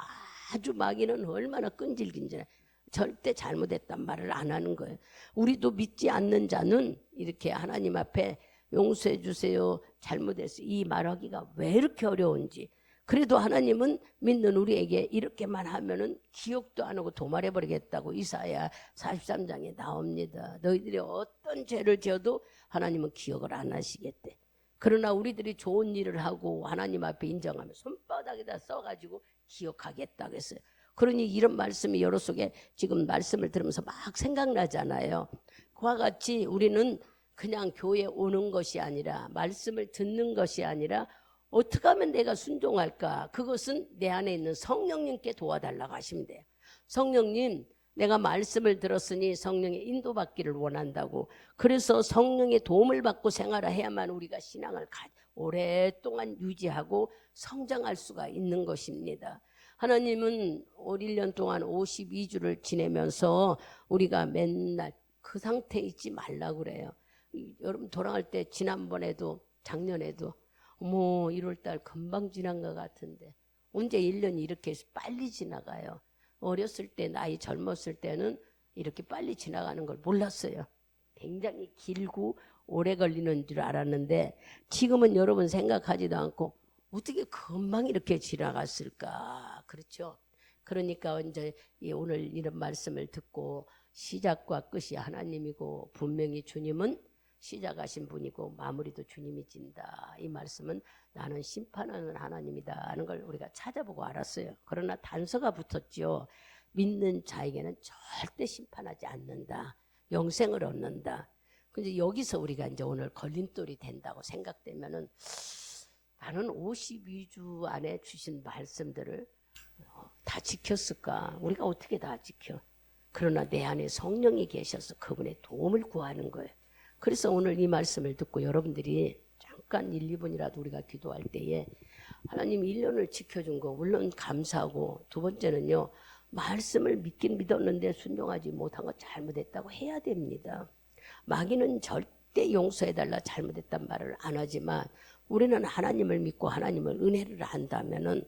아주 마귀는 얼마나 끈질긴지 절대 잘못했단 말을 안 하는 거예요. 우리도 믿지 않는 자는 이렇게 하나님 앞에 용서해 주세요. 잘못했어요. 이 말하기가 왜 이렇게 어려운지. 그래도 하나님은 믿는 우리에게 이렇게만 하면은 기억도 안 하고 도말해 버리겠다고 이사야 43장에 나옵니다. 너희들이 어떤 죄를 지어도 하나님은 기억을 안 하시겠대. 그러나 우리들이 좋은 일을 하고 하나님 앞에 인정하면 손바닥에다 써가지고 기억하겠다고 했어요. 그러니 이런 말씀이 여러 속에 지금 말씀을 들으면서 막 생각나잖아요. 그와 같이 우리는 그냥 교회에 오는 것이 아니라 말씀을 듣는 것이 아니라 어떻게 하면 내가 순종할까? 그것은 내 안에 있는 성령님께 도와달라고 하시면 돼요. 성령님, 내가 말씀을 들었으니 성령의 인도받기를 원한다고. 그래서 성령의 도움을 받고 생활해야만 우리가 신앙을 오랫동안 유지하고 성장할 수가 있는 것입니다. 하나님은 올 1년 동안 52주를 지내면서 우리가 맨날 그 상태에 있지 말라고 그래요. 여러분 돌아갈 때 지난번에도 작년에도 어머 1월달 금방 지난 것 같은데 언제 1년이 이렇게 빨리 지나가요. 어렸을 때 나이 젊었을 때는 이렇게 빨리 지나가는 걸 몰랐어요. 굉장히 길고 오래 걸리는 줄 알았는데 지금은 여러분 생각하지도 않고 어떻게 금방 이렇게 지나갔을까. 그렇죠. 그러니까 언제 오늘 이런 말씀을 듣고 시작과 끝이 하나님이고 분명히 주님은 시작하신 분이고 마무리도 주님이 진다. 이 말씀은 나는 심판하는 하나님이다 하는 걸 우리가 찾아보고 알았어요. 그러나 단서가 붙었죠. 믿는 자에게는 절대 심판하지 않는다. 영생을 얻는다. 근데 여기서 우리가 이제 오늘 걸림돌이 된다고 생각되면은 나는 52주 안에 주신 말씀들을 다 지켰을까? 우리가 어떻게 다 지켜? 그러나 내 안에 성령이 계셔서 그분의 도움을 구하는 거예요. 그래서 오늘 이 말씀을 듣고 여러분들이 잠깐 1, 2분이라도 우리가 기도할 때에 하나님 1년을 지켜준 거 물론 감사하고, 두 번째는요, 말씀을 믿긴 믿었는데 순종하지 못한 거 잘못했다고 해야 됩니다. 마귀는 절대 용서해달라 잘못했단 말을 안 하지만 우리는 하나님을 믿고 하나님을 은혜를 한다면은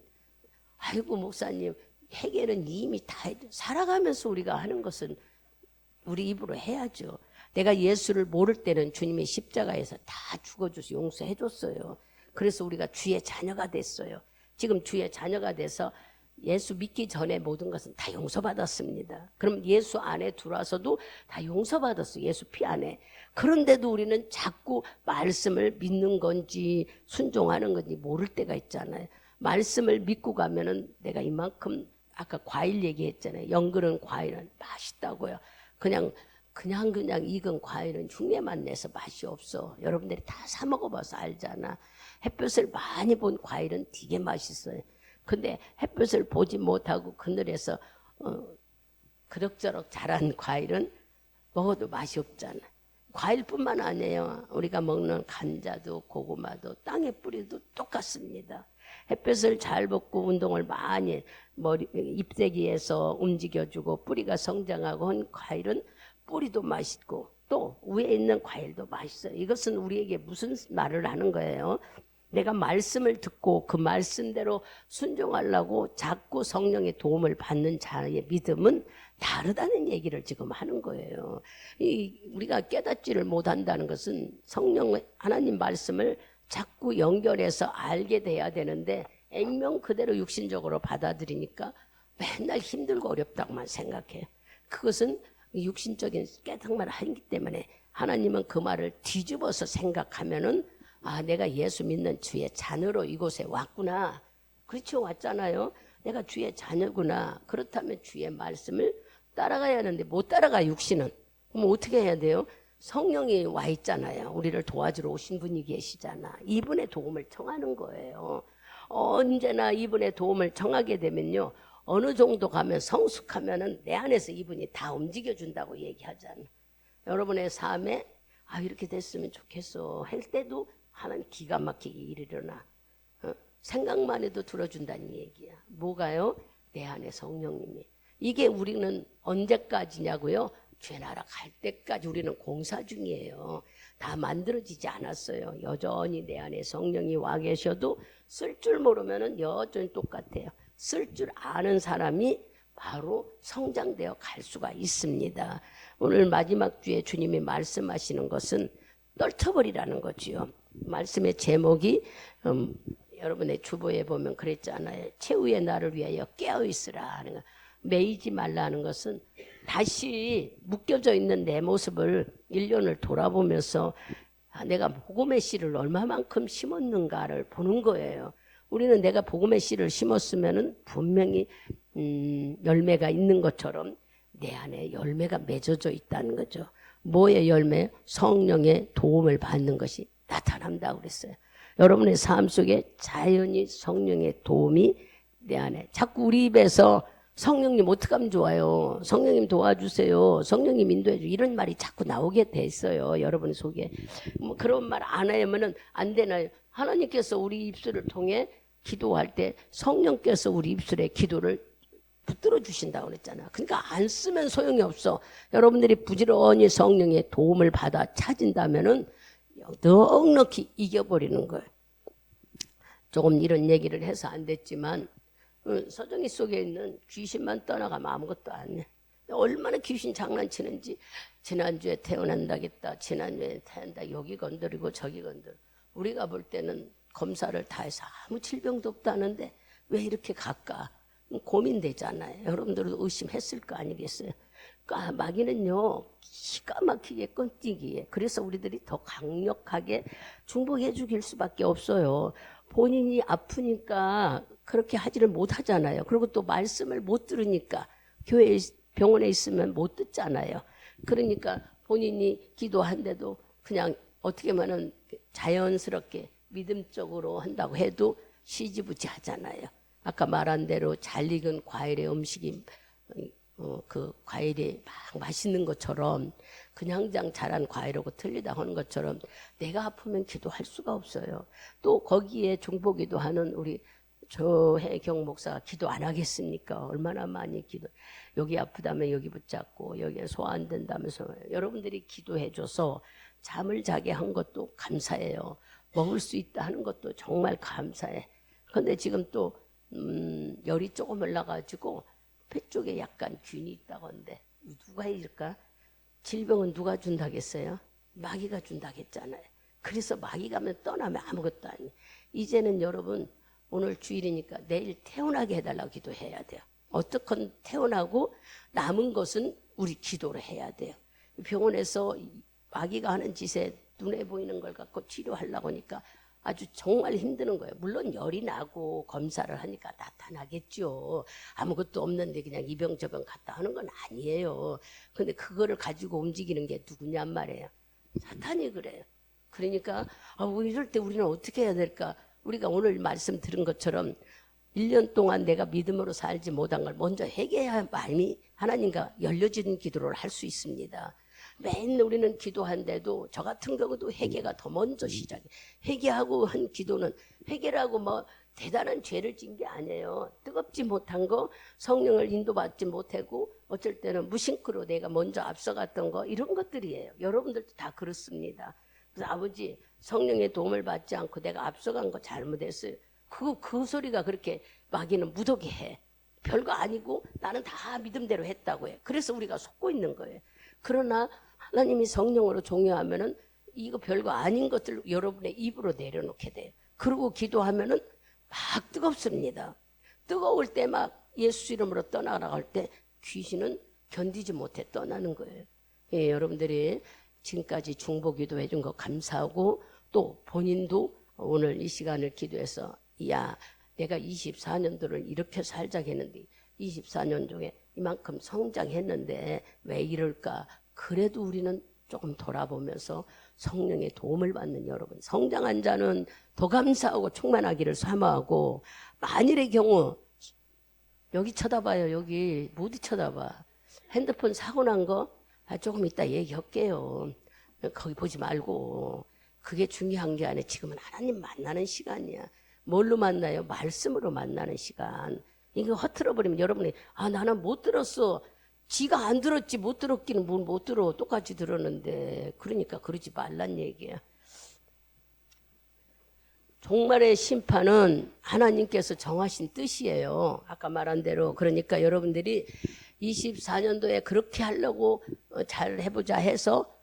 아이고 목사님 회개는 이미 다 해도 살아가면서 우리가 하는 것은 우리 입으로 해야죠. 내가 예수를 모를 때는 주님의 십자가에서 다 죽어줘서 용서해줬어요. 그래서 우리가 주의 자녀가 됐어요. 지금 주의 자녀가 돼서 예수 믿기 전에 모든 것은 다 용서받았습니다. 그럼 예수 안에 들어와서도 다 용서받았어요. 예수 피 안에. 그런데도 우리는 자꾸 말씀을 믿는 건지 순종하는 건지 모를 때가 있잖아요. 말씀을 믿고 가면은 내가 이만큼 아까 과일 얘기했잖아요. 연그른 과일은 맛있다고요. 그냥 익은 과일은 흉내만 내서 맛이 없어. 여러분들이 다 사 먹어봐서 알잖아. 햇볕을 많이 본 과일은 되게 맛있어요. 근데 햇볕을 보지 못하고 그늘에서 그럭저럭 자란 과일은 먹어도 맛이 없잖아. 과일뿐만 아니에요. 우리가 먹는 감자도 고구마도 땅에 뿌리도 똑같습니다. 햇볕을 잘 받고 운동을 많이 잎새기에서 움직여주고 뿌리가 성장하고 한 과일은 뿌리도 맛있고 또 위에 있는 과일도 맛있어요. 이것은 우리에게 무슨 말을 하는 거예요? 내가 말씀을 듣고 그 말씀대로 순종하려고 자꾸 성령의 도움을 받는 자의 믿음은 다르다는 얘기를 지금 하는 거예요. 우리가 깨닫지를 못한다는 것은 성령 하나님 말씀을 자꾸 연결해서 알게 돼야 되는데 액면 그대로 육신적으로 받아들이니까 맨날 힘들고 어렵다고만 생각해요. 그것은 육신적인 깨닫만 하기 때문에 하나님은 그 말을 뒤집어서 생각하면은 아, 내가 예수 믿는 주의 자녀로 이곳에 왔구나. 그렇죠, 왔잖아요. 내가 주의 자녀구나. 그렇다면 주의 말씀을 따라가야 하는데 못 따라가 육신은. 그럼 어떻게 해야 돼요? 성령이 와 있잖아요. 우리를 도와주러 오신 분이 계시잖아. 이분의 도움을 청하는 거예요. 언제나 이분의 도움을 청하게 되면요, 어느 정도 가면 성숙하면은 내 안에서 이분이 다 움직여준다고 얘기하잖아. 여러분의 삶에 아 이렇게 됐으면 좋겠어 할 때도 하나님 기가 막히게 일어나. 생각만 해도 들어준다는 얘기야. 뭐가요? 내 안에 성령님이. 이게 우리는 언제까지냐고요? 주의 나라 갈 때까지 우리는 공사 중이에요. 다 만들어지지 않았어요. 여전히 내 안에 성령이 와 계셔도 쓸 줄 모르면은 여전히 똑같아요. 쓸 줄 아는 사람이 바로 성장되어 갈 수가 있습니다. 오늘 마지막 주에 주님이 말씀하시는 것은 떨쳐버리라는 거지요. 말씀의 제목이 여러분의 주보에 보면 그랬잖아요. 최후의 날을 위하여 깨어있으라 하는 거. 매이지 말라는 것은 다시 묶여져 있는 내 모습을 1년을 돌아보면서 내가 복음의 씨를 얼마만큼 심었는가를 보는 거예요. 우리는 내가 복음의 씨를 심었으면은 분명히 열매가 있는 것처럼 내 안에 열매가 맺어져 있다는 거죠. 뭐의 열매? 성령의 도움을 받는 것이 나타난다고 그랬어요. 여러분의 삶 속에 자연히 성령의 도움이 내 안에. 자꾸 우리 입에서 성령님 어떻게 하면 좋아요? 성령님 도와주세요. 성령님 인도해 줘. 이런 말이 자꾸 나오게 돼 있어요. 여러분 속에. 뭐 그런 말 안 하면은 안 되나요? 하나님께서 우리 입술을 통해 기도할 때 성령께서 우리 입술에 기도를 붙들어 주신다고 그랬잖아. 그러니까 안 쓰면 소용이 없어. 여러분들이 부지런히 성령의 도움을 받아 찾은다면은 넉넉히 이겨버리는 거예요. 조금 이런 얘기를 해서 안 됐지만 서정이 속에 있는 귀신만 떠나가면 아무것도 아니야. 얼마나 귀신 장난치는지. 지난주에 태어난다겠다. 지난주에 태어난다. 여기 건드리고 저기 건드리고. 우리가 볼 때는 검사를 다 해서 아무 질병도 없다는데 왜 이렇게 갈까? 고민되잖아요. 여러분들도 의심했을 거 아니겠어요? 마귀는요 기가 막히게 끈질기게, 그래서 우리들이 더 강력하게 중복해 죽일 수밖에 없어요. 본인이 아프니까 그렇게 하지를 못하잖아요. 그리고 또 말씀을 못 들으니까 교회에 병원에 있으면 못 듣잖아요. 그러니까 본인이 기도한데도 그냥 어떻게 보면 자연스럽게 믿음적으로 한다고 해도 시지부지 하잖아요. 아까 말한 대로 잘 익은 과일의 음식이 그 과일이 막 맛있는 것처럼, 그냥 자란 과일하고 틀리다 하는 것처럼 내가 아프면 기도할 수가 없어요. 또 거기에 중보기도 하는 우리 조혜경 목사가 기도 안 하겠습니까? 얼마나 많이 기도, 여기 아프다면 여기 붙잡고 여기에 소화 안 된다면서 여러분들이 기도해줘서 잠을 자게 한 것도 감사해요. 먹을 수 있다 하는 것도 정말 감사해. 그런데 지금 또 열이 조금 올라가지고 폐 쪽에 약간 균이 있다건데 누가 해줄까? 질병은 누가 준다겠어요? 마귀가 준다겠잖아요. 그래서 마귀 가면 떠나면 아무것도 아니에요. 이제는 여러분 오늘 주일이니까 내일 태어나게 해달라고 기도해야 돼요. 어떻건 태어나고 남은 것은 우리 기도를 해야 돼요. 병원에서 마귀가 하는 짓에 눈에 보이는 걸 갖고 치료하려고 하니까 아주 정말 힘드는 거예요. 물론 열이 나고 검사를 하니까 나타나겠죠. 아무것도 없는데 그냥 이 병 저 병 갔다 하는 건 아니에요. 근데 그거를 가지고 움직이는 게 누구냔 말이에요. 사탄이 그래요. 그러니까 이럴 때 우리는 어떻게 해야 될까? 우리가 오늘 말씀 들은 것처럼 1년 동안 내가 믿음으로 살지 못한 걸 먼저 회개해야 마음이 하나님과 열려지는 기도를 할 수 있습니다. 맨날 우리는 기도한데도 저 같은 경우도 회개가 더 먼저 시작해. 회개하고 한 기도는, 회개라고 뭐 대단한 죄를 진 게 아니에요. 뜨겁지 못한 거, 성령을 인도받지 못하고 어쩔 때는 무심크로 내가 먼저 앞서갔던 거, 이런 것들이에요. 여러분들도 다 그렇습니다. 그래서 아버지 성령의 도움을 받지 않고 내가 앞서간 거 잘못했어요. 그 소리가 그렇게 마귀는 무더게 해. 별거 아니고 나는 다 믿음대로 했다고 해. 그래서 우리가 속고 있는 거예요. 그러나 하나님이 성령으로 종료하면은 이거 별거 아닌 것들 여러분의 입으로 내려놓게 돼요. 그리고 기도하면은 막 뜨겁습니다. 뜨거울 때 막 예수 이름으로 떠나갈 때 귀신은 견디지 못해 떠나는 거예요. 예, 여러분들이 지금까지 중보 기도해 준 거 감사하고, 또 본인도 오늘 이 시간을 기도해서 야, 내가 24년도를 이렇게 살자 했는데 24년 중에 이만큼 성장했는데 왜 이럴까? 그래도 우리는 조금 돌아보면서 성령의 도움을 받는 여러분, 성장한 자는 더 감사하고 충만하기를 사모하고, 만일의 경우 여기 쳐다봐요. 여기 어디 쳐다봐. 핸드폰 사고 난 거 조금 이따 얘기할게요. 거기 보지 말고. 그게 중요한 게 아니라 지금은 하나님 만나는 시간이야. 뭘로 만나요? 말씀으로 만나는 시간. 이거 허틀어 버리면 여러분이 나는 못 들었어. 지가 안 들었지 못 들었기는 못 들어. 똑같이 들었는데. 그러니까 그러지 말란 얘기야. 종말의 심판은 하나님께서 정하신 뜻이에요. 아까 말한 대로. 그러니까 여러분들이 24년도에 그렇게 하려고 잘 해보자 해서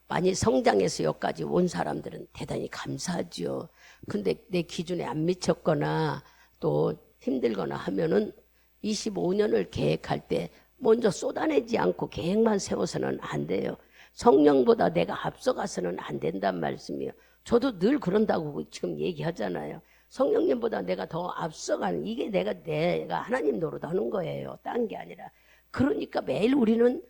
많이 성장해서 여기까지 온 사람들은 대단히 감사하죠. 근데 내 기준에 안 미쳤거나 또 힘들거나 하면은 25년을 계획할 때 먼저 쏟아내지 않고 계획만 세워서는 안 돼요. 성령보다 내가 앞서가서는 안 된단 말씀이에요. 저도 늘 그런다고 지금 얘기하잖아요. 성령님보다 내가 더 앞서가는, 이게 내가 하나님 노릇하는 거예요. 딴 게 아니라. 그러니까 매일 우리는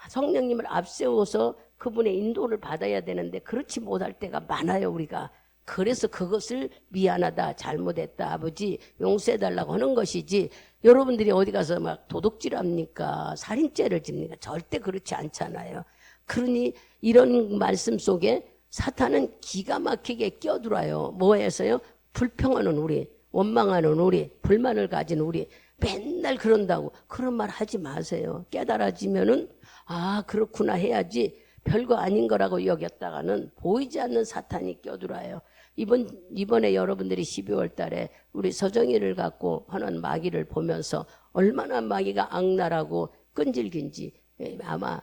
성령님을 앞세워서 그분의 인도를 받아야 되는데 그렇지 못할 때가 많아요, 우리가. 그래서 그것을 미안하다, 잘못했다, 아버지 용서해달라고 하는 것이지, 여러분들이 어디 가서 막 도둑질합니까? 살인죄를 집니까? 절대 그렇지 않잖아요. 그러니 이런 말씀 속에 사탄은 기가 막히게 끼어들어요. 뭐해서요? 불평하는 우리, 원망하는 우리, 불만을 가진 우리, 맨날 그런다고. 그런 말 하지 마세요. 깨달아지면은 그렇구나 해야지, 별거 아닌 거라고 여겼다가는 보이지 않는 사탄이 껴들어요. 이번에 여러분들이 12월 달에 우리 서정이를 갖고 하는 마귀를 보면서 얼마나 마귀가 악랄하고 끈질긴지 아마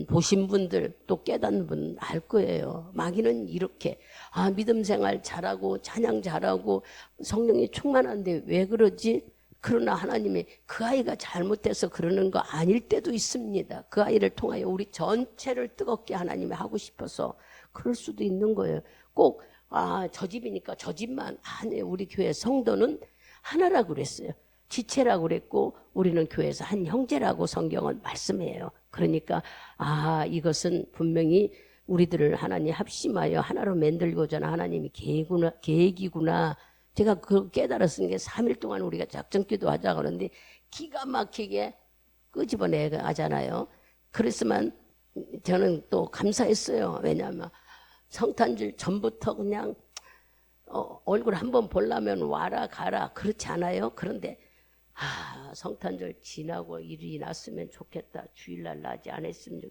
보신 분들 또 깨닫는 분 알 거예요. 마귀는 이렇게 믿음 생활 잘하고 찬양 잘하고 성령이 충만한데 왜 그러지? 그러나 하나님이 그 아이가 잘못해서 그러는 거 아닐 때도 있습니다. 그 아이를 통하여 우리 전체를 뜨겁게 하나님이 하고 싶어서 그럴 수도 있는 거예요. 꼭 저 집이니까 저 집만 아니, 우리 교회 성도는 하나라고 그랬어요. 지체라고 그랬고 우리는 교회에서 한 형제라고 성경은 말씀해요. 그러니까 이것은 분명히 우리들을 하나님 합심하여 하나로 만들고자 하는 하나님이 계획이구나. 제가 그 깨달았은 게 3일 동안 우리가 작전기도 하자고 하는데 기가 막히게 끄집어내 하잖아요. 그랬지만 저는 또 감사했어요. 왜냐하면 성탄절 전부터 그냥 얼굴 한번 보려면 와라 가라 그렇지 않아요? 그런데 성탄절 지나고 일이 났으면 좋겠다. 주일날 나지 않았으면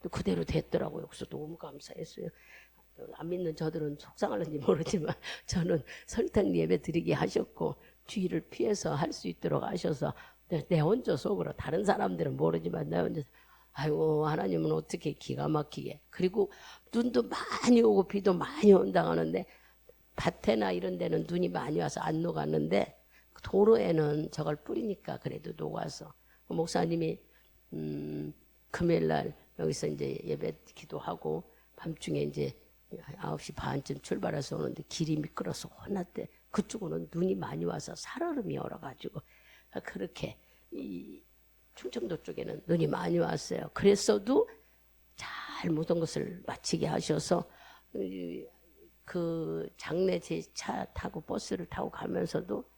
또 그대로 됐더라고요. 그래서 너무 감사했어요. 안 믿는 저들은 속상할는지 모르지만 저는 설탕 예배 드리게 하셨고 주의를 피해서 할 수 있도록 하셔서 내 혼자 속으로 다른 사람들은 모르지만 내 혼자 아이고 하나님은 어떻게 기가 막히게 그리고 눈도 많이 오고 비도 많이 온다고 하는데 밭에나 이런 데는 눈이 많이 와서 안 녹았는데 도로에는 저걸 뿌리니까 그래도 녹아서 목사님이 금요일날 여기서 이제 예배 기도하고 밤중에 이제 9시 반쯤 출발해서 오는데 길이 미끄러서 혼났대. 그쪽으로는 눈이 많이 와서 살얼음이 얼어가지고 그렇게 이 충청도 쪽에는 눈이 많이 왔어요. 그랬어도 잘 모든 것을 마치게 하셔서 그 장례 제 차 타고 버스를 타고 가면서도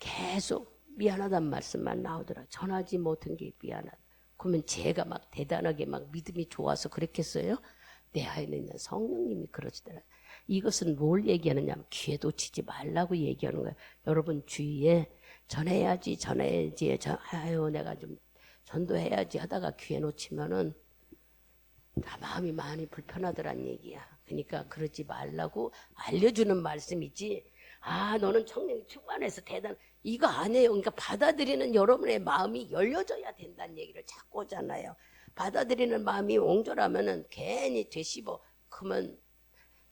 계속 미안하단 말씀만 나오더라. 전하지 못한 게 미안하다. 그러면 제가 막 대단하게 막 믿음이 좋아서 그랬겠어요? 내 안에 있는 성령님이 그러시더라. 이것은 뭘 얘기하느냐면 귀에 놓치지 말라고 얘기하는 거예요. 여러분 주위에 전해야지 아유 내가 좀 전도해야지 하다가 귀에 놓치면은 나 마음이 많이 불편하더란 얘기야. 그러니까 그러지 말라고 알려주는 말씀이지. 너는 청량이 충만해서 대단 이거 아니에요. 그러니까 받아들이는 여러분의 마음이 열려져야 된다는 얘기를 자꾸 하잖아요. 받아들이는 마음이 옹졸하면은 괜히 되씹어. 그러면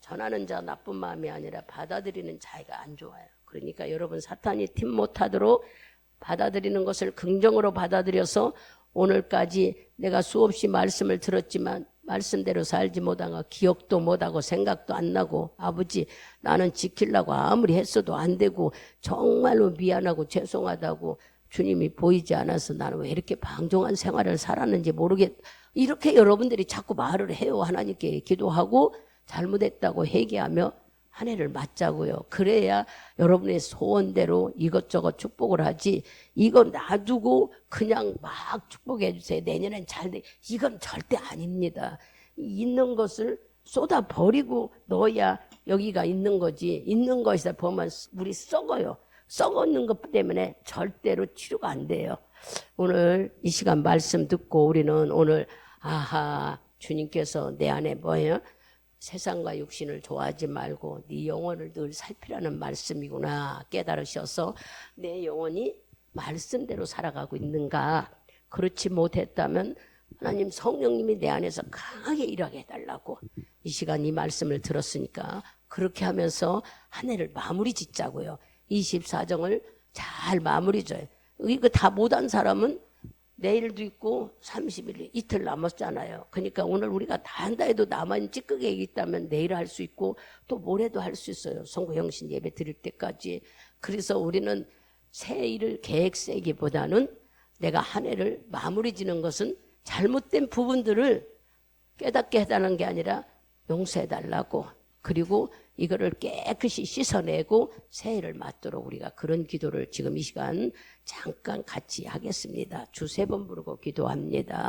전하는 자 나쁜 마음이 아니라 받아들이는 자가 안 좋아요. 그러니까 여러분 사탄이 팀 못하도록 받아들이는 것을 긍정으로 받아들여서 오늘까지 내가 수없이 말씀을 들었지만 말씀대로 살지 못하고 기억도 못하고 생각도 안 나고 아버지 나는 지키려고 아무리 했어도 안 되고 정말로 미안하고 죄송하다고 주님이 보이지 않아서 나는 왜 이렇게 방종한 생활을 살았는지 이렇게 여러분들이 자꾸 말을 해요. 하나님께 기도하고 잘못했다고 회개하며 한 해를 맞자고요. 그래야 여러분의 소원대로 이것저것 축복을 하지 이거 놔두고 그냥 막 축복해 주세요. 내년엔 잘 돼. 이건 절대 아닙니다. 있는 것을 쏟아버리고 넣어야 여기가 있는 거지. 있는 것이다 보면 우리 썩어요. 썩었는 것 때문에 절대로 치료가 안 돼요. 오늘 이 시간 말씀 듣고 우리는 오늘 주님께서 내 안에 뭐예요? 세상과 육신을 좋아하지 말고 네 영혼을 늘 살피라는 말씀이구나 깨달으셔서 내 영혼이 말씀대로 살아가고 있는가. 그렇지 못했다면 하나님 성령님이 내 안에서 강하게 일하게 해달라고 이 시간 이 말씀을 들었으니까 그렇게 하면서 한 해를 마무리 짓자고요. 24정을 잘 마무리 져요. 이거 다 못한 사람은 내일도 있고 30일 이틀 남았잖아요. 그러니까 오늘 우리가 다 한다 해도 남은 찌끄게 있다면 내일 할 수 있고 또 모레도 할 수 있어요. 성구형신 예배 드릴 때까지. 그래서 우리는 새 일을 계획 세기보다는 내가 한 해를 마무리 지는 것은 잘못된 부분들을 깨닫게 해달라는 게 아니라 용서해달라고 그리고 이거를 깨끗이 씻어내고 새해를 맞도록 우리가 그런 기도를 지금 이 시간 잠깐 같이 하겠습니다. 주 3번 부르고 기도합니다.